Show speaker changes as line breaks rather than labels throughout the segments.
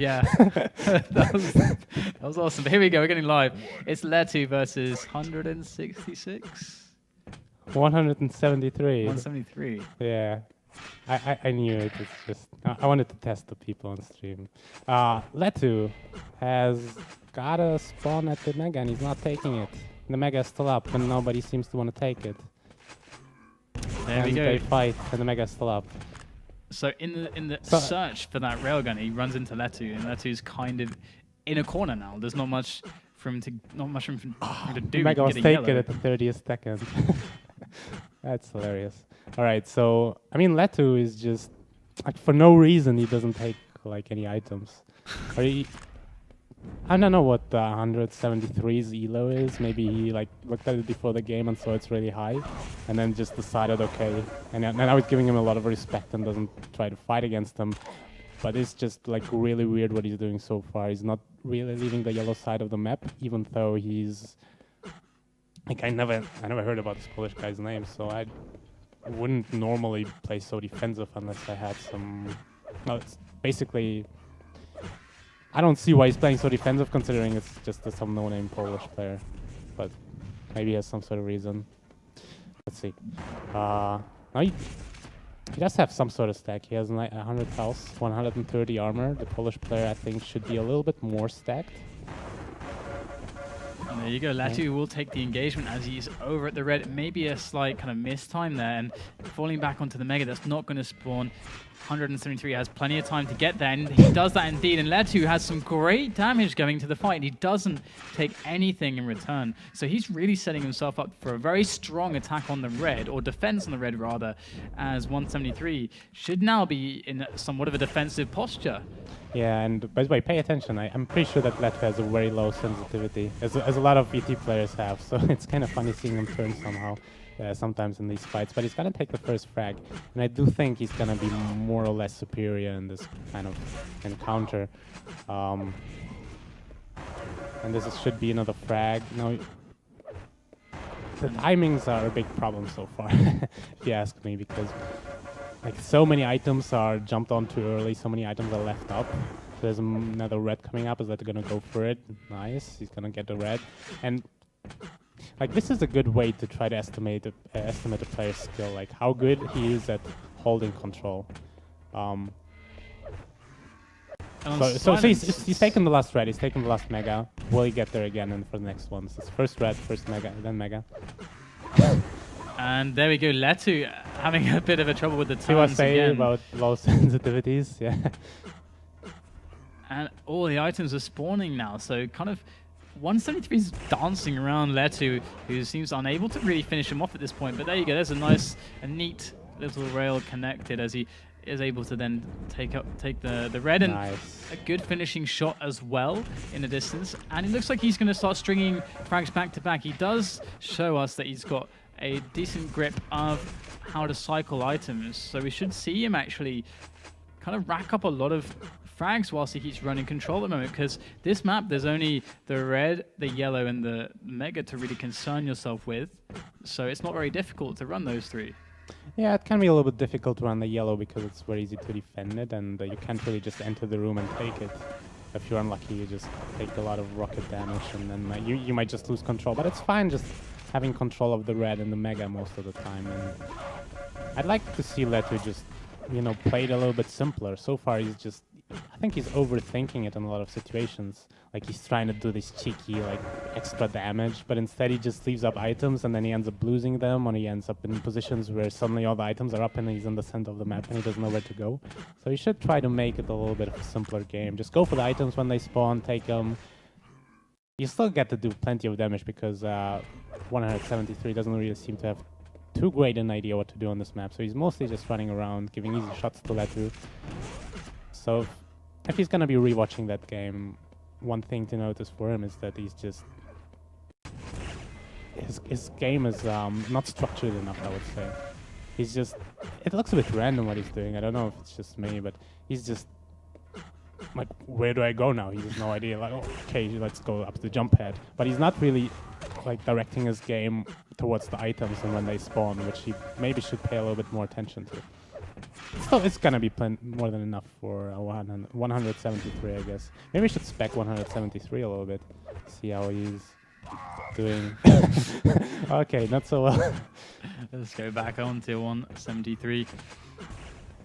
Yeah, that was awesome. But here we go, we're getting live. It's lettu versus 166?
173.
173.
Yeah. I knew it. It's just I wanted to test the people on stream. Lettu has got a spawn at the Mega and he's not taking it. The Mega is still up and nobody seems to want to take it.
There
and
we go.
They fight and the Mega is still up.
So in the search for that railgun, he runs into lettu, and lettu's kind of in a corner now. There's not much for him to do.
Mega was taken at the 30th second. That's hilarious. All right, so I mean, lettu is just like for no reason he doesn't take like any items. I don't know what the 173's elo is. Maybe he like looked at it before the game and saw it's really high, and then just decided okay. And now he's giving him a lot of respect and doesn't try to fight against him. But it's just like really weird what he's doing so far. He's not really leaving the yellow side of the map, even though he's like I never heard about this Polish guy's name, so I wouldn't normally play so defensive unless I had some. No, it's basically. I don't see why he's playing so defensive, considering it's just some no-name Polish player. But maybe he has some sort of reason. Let's see. No, he does have some sort of stack. He has 100 health, 130 armor. The Polish player, I think, should be a little bit more stacked.
And there you go. Lettu will take the engagement as he's over at the red. Maybe a slight kind of mistime there, and falling back onto the Mega. That's not going to spawn. 173 has plenty of time to get there, and he does that indeed. And lettu has some great damage going to the fight, and he doesn't take anything in return. So he's really setting himself up for a very strong attack on the red, or defense on the red rather, as 173 should now be in somewhat of a defensive posture.
Yeah, and by the way, pay attention. I'm pretty sure that lettu has a very low sensitivity, as a lot of ET players have. So it's kind of funny seeing him turn somehow. Sometimes in these fights, but he's gonna take the first frag, and I do think he's gonna be more or less superior in this kind of encounter. And should be another frag. No, the timings are a big problem so far, if you ask me, because like so many items are jumped on too early, so many items are left up. There's another red coming up. Is that gonna go for it? Nice, he's gonna get the red, and. Like this is a good way to try to estimate a player's skill, like how good he is at holding control. So he's taken the last red, he's taken the last Mega. Will he get there again and for the next ones? It's first red, first Mega, then Mega.
And there we go, lettu having a bit of a trouble with the turns
again. See what I say
again.
about low sensitivities? Yeah.
And all the items are spawning now, so kind of 173 is dancing around lettu, who seems unable to really finish him off at this point. But there you go. There's a neat little rail connected as he is able to then take the red. And
nice.
A good finishing shot as well in the distance. And it looks like he's going to start stringing frags back to back. He does show us that he's got a decent grip of how to cycle items. So we should see him actually kind of rack up a lot of frags whilst he keeps running control at the moment, because this map there's only the red, the yellow, and the Mega to really concern yourself with, so it's not very difficult to run those three.
Yeah, it can be a little bit difficult to run the yellow because it's very easy to defend it, and you can't really just enter the room and take it. If you're unlucky, you just take a lot of rocket damage, and then you might just lose control. But it's fine just having control of the red and the Mega most of the time. And I'd like to see lettu just, play it a little bit simpler. So far, I think he's overthinking it in a lot of situations. Like he's trying to do this cheeky, like extra damage, but instead he just leaves up items and then he ends up losing them, or he ends up in positions where suddenly all the items are up and he's in the center of the map and he doesn't know where to go. So you should try to make it a little bit of a simpler game. Just go for the items when they spawn, take them. You still get to do plenty of damage because 173 doesn't really seem to have too great an idea what to do on this map. So he's mostly just running around, giving easy shots to lettu. So if he's going to be rewatching that game, one thing to notice for him is that he's just... His game is not structured enough, I would say. He's just... It looks a bit random what he's doing. I don't know if it's just me, but he's just... Like, where do I go now? He has no idea. Like, oh, okay, let's go up the jump pad. But he's not really, like, directing his game towards the items and when they spawn, which he maybe should pay a little bit more attention to. Still, it's gonna be more than enough for a 173, I guess. Maybe we should spec 173 a little bit. See how he's doing. Okay, not so well.
Let's go back on to 173.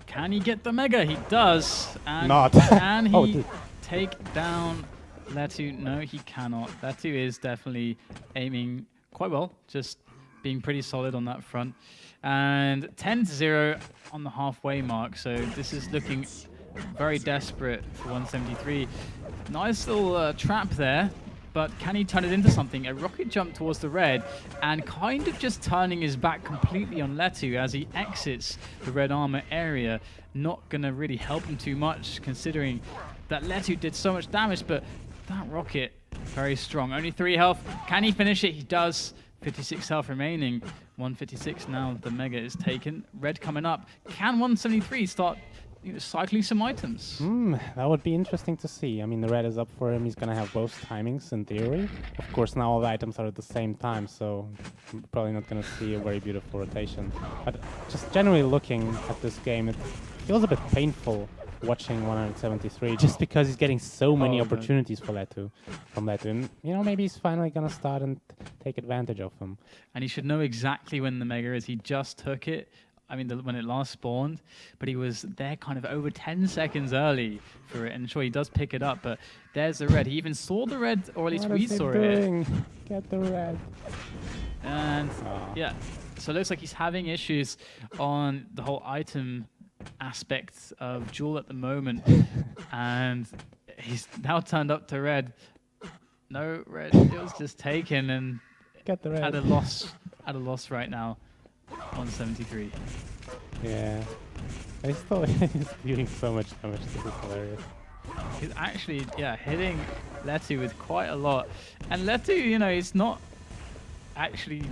Can he get the Mega? He does. And
Not.
can he
Oh,
take down lettu? No, he cannot. Lettu is definitely aiming quite well, just being pretty solid on that front. And 10-0 on the halfway mark, so this is looking very desperate for 173. Nice little trap there, but can he turn it into something? A rocket jump towards the red and kind of just turning his back completely on lettu as he exits the red armor area. Not going to really help him too much considering that lettu did so much damage, but that rocket, very strong. Only 3 health. Can he finish it? He does. 56 health remaining. 156 now. The Mega is taken. Red coming up. Can 173 start cycling some items?
That would be interesting to see. I mean, the red is up for him. He's gonna have both timings in theory. Of course, now all the items are at the same time, so I'm probably not gonna see a very beautiful rotation. But just generally looking at this game, it feels a bit painful watching 173 just because he's getting so many opportunities from lettu. And, maybe he's finally gonna start and take advantage of them.
And he should know exactly when the Mega is. He just took it. I mean, when it last spawned, but he was there kind of over 10 seconds early for it. And sure, he does pick it up, but there's the red. He even saw the red, or at least we saw it.
Get the red.
And yeah, so it looks like he's having issues on the whole item aspects of Jewel at the moment. And he's now turned up to red. No red, it was just taken and
get the red.
At a loss right now. 173.
Yeah. He's still he's doing so much damage. This is hilarious.
He's actually, hitting lettu with quite a lot. And lettu, he's not actually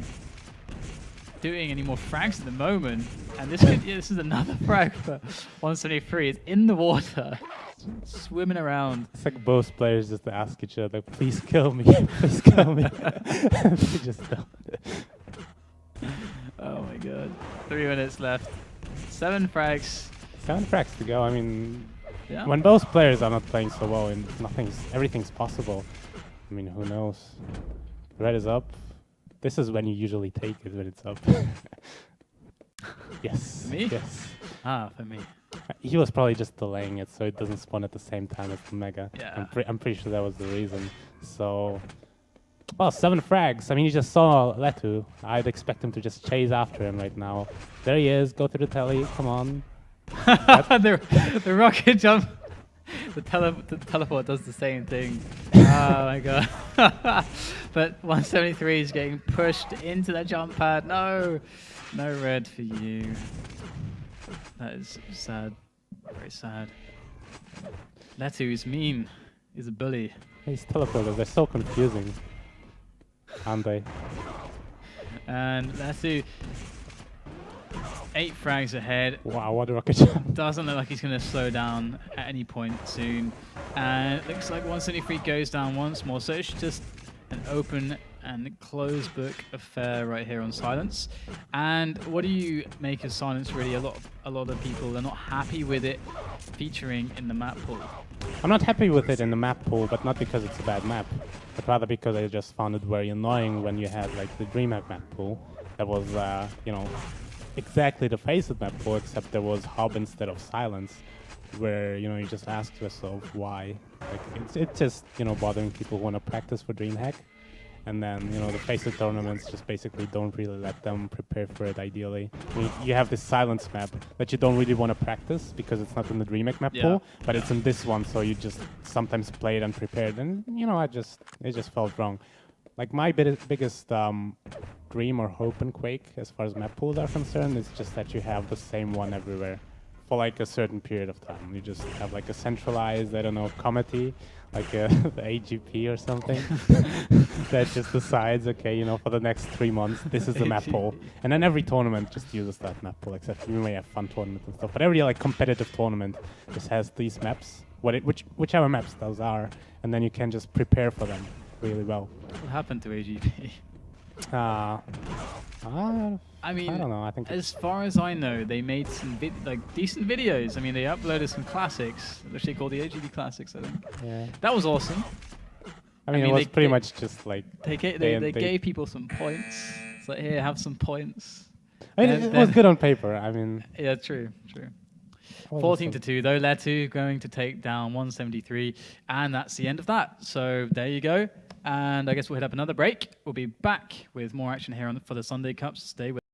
doing any more frags at the moment. And this is another frag for 173. It's in the water, swimming around.
It's like both players just ask each other, please kill me, please kill me. They just don't.
Oh my god. 3 minutes left. 7 frags.
7 frags to go. I mean,
yeah.
When both players are not playing so well and everything's possible. I mean, who knows? Red is up. This is when you usually take it, when it's up. Yes.
For me?
Yes.
For me.
He was probably just delaying it so it doesn't spawn at the same time as the Mega.
Yeah.
I'm pretty sure that was the reason. So... Well, 7 frags. I mean, you just saw lettu. I'd expect him to just chase after him right now. There he is. Go to the telly. Come on.
the rocket jump. The teleport does the same thing. Oh my god. But 173 is getting pushed into the jump pad. No. No red for you. That is sad. Very sad. Lettu is mean. He's a bully.
These teleporters, they're so confusing. Aren't they?
And lettu 8 frags ahead.
Wow, what a rocket jump.
Doesn't look like he's going to slow down at any point soon. And it looks like 173 goes down once more. So it's just an open and closed book affair right here on Silence. And what do you make of Silence, really? A lot of people are not happy with it featuring in the map pool.
I'm not happy with it in the map pool, but not because it's a bad map, but rather because I just found it very annoying when you had like the DreamHack map pool. That was, exactly the FACEIT map pool, except there was Hub instead of Silence, where, you just ask yourself why. Like, it's just, bothering people who want to practice for DreamHack. And then, the FACEIT tournaments just basically don't really let them prepare for it ideally. I mean, you have this Silence map that you don't really want to practice because it's not in the DreamHack map pool, but it's in this one, so you just sometimes play it unprepared. And, it just felt wrong. Like, my biggest dream or hope in Quake, as far as map pools are concerned, is just that you have the same one everywhere for like a certain period of time. You just have like a centralized, committee, like the AGP or something, that just decides, okay, for the next 3 months, this is the map pool. And then every tournament just uses that map pool, except you may have fun tournaments and stuff. But every like competitive tournament just has these maps, whichever maps those are, and then you can just prepare for them really well.
What happened to AGP?
I
I mean,
I don't know. I think
as far as I know, they made some decent videos. I mean, they uploaded some classics, which they call the AGD classics, I think.
yeah.
That was awesome.
I mean, it was pretty much just like
They gave people some points. It's like, here, have some points.
I mean, it was good on paper. I mean,
yeah, true.
14
to 2 though. Lettu going to take down 173, and that's the end of that. So there you go. And I guess we'll hit up another break. We'll be back with more action here for the Sunday Cups. Stay with.